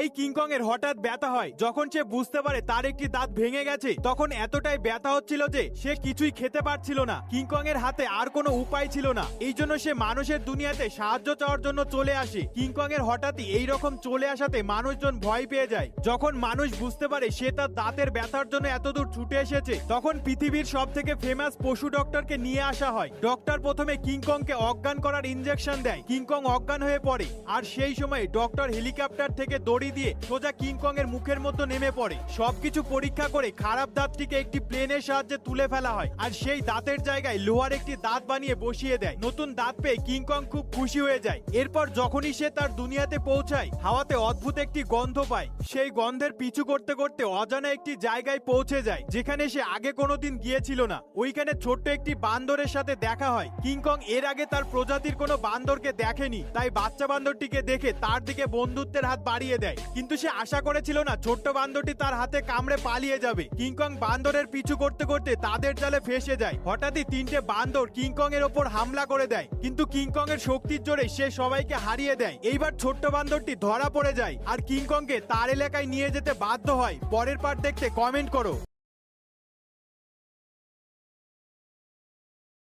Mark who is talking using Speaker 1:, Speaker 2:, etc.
Speaker 1: এই কিংকং এর হঠাৎ ব্যথা হয় যখন সে বুঝতে পারে তার একটি দাঁত ভেঙে গেছে। তখন এতটাই ব্যথা হচ্ছিল যে সে কিছুই খেতে পারছিল না। কিংকং এর হাতে আর কোনো উপায় ছিল না, এই জন্য সে মানুষের দুনিয়াতে সাহায্য চাওয়ার জন্য চলে আসে। কিংকং এর হঠাৎই এইরকম চলে আসাতে মানুষজন ভয় পেয়ে যায়। যখন মানুষ বুঝতে পারে সে তার দাঁতের ব্যথার জন্য এতদূর ছুটে এসেছে, তখন পৃথিবীর সব থেকে ফেমাস পশু ডক্টরকে নিয়ে আসা হয়। ডক্টর প্রথমে কিংকংকে অজ্ঞান করার ইনজেকশন দেয়। কিংকং অজ্ঞান হয়ে পড়ে, আর সেই সময় ডক্টর হেলিকপ্টার থেকে দড়ি দিয়ে সোজা কিংকং এর মুখের মধ্যে নেমে পড়ে। সবকিছু পরীক্ষা করে খারাপ দাঁতটিকে একটি প্লেনের সাহায্যে তুলে ফেলা হয়, আর সেই দাঁতের জায়গায় লোহার একটি দাঁত বানিয়ে বসিয়ে দেয়। নতুন দাঁত পেয়ে কিংকং খুব খুশি হয়ে যায়। এরপর যখনই সে তার দুনিয়াতে পৌঁছায়, হাওয়াতে অদ্ভুত একটি গন্ধ পায়। সেই গন্ধের পিছু করতে করতে অজানা একটি জায়গায় পৌঁছে যায়, যেখানে সে আগে কোনোদিন গিয়েছিল না। ওইখানে ছোট্ট একটি বান্দরের সাথে দেখা হয়। কিংকং এর আগে তার প্রজাতির কোনো বান্দরকে দেখেনি, তাই বাচ্চা বান্দরটিকে দেখে তার দিকে বন্ধুত্বের হাত বাড়িয়ে দেয়। কিন্তু সে আশা করেছিল না ছোট্ট বান্দরটি তার হাতে কামড়ে পালিয়ে যাবে। কিংকং বান্দরের পিছু করতে করতে তাদের জালে ফেসে যায়। হঠাৎই তিনটে বান্দর কিংকং এর ওপর হামলা করে দেয়, কিন্তু কিংকং এর শক্তির জোরে সে সবাইকে হারিয়ে দেয়। এইবার ছোট্ট বান্দরটি ধরা পড়ে যায়, আর কিংকংকে তার এলাকায় নিয়ে যেতে বাধ্য হয়। পরের পার্ট দেখতে কমেন্ট করো।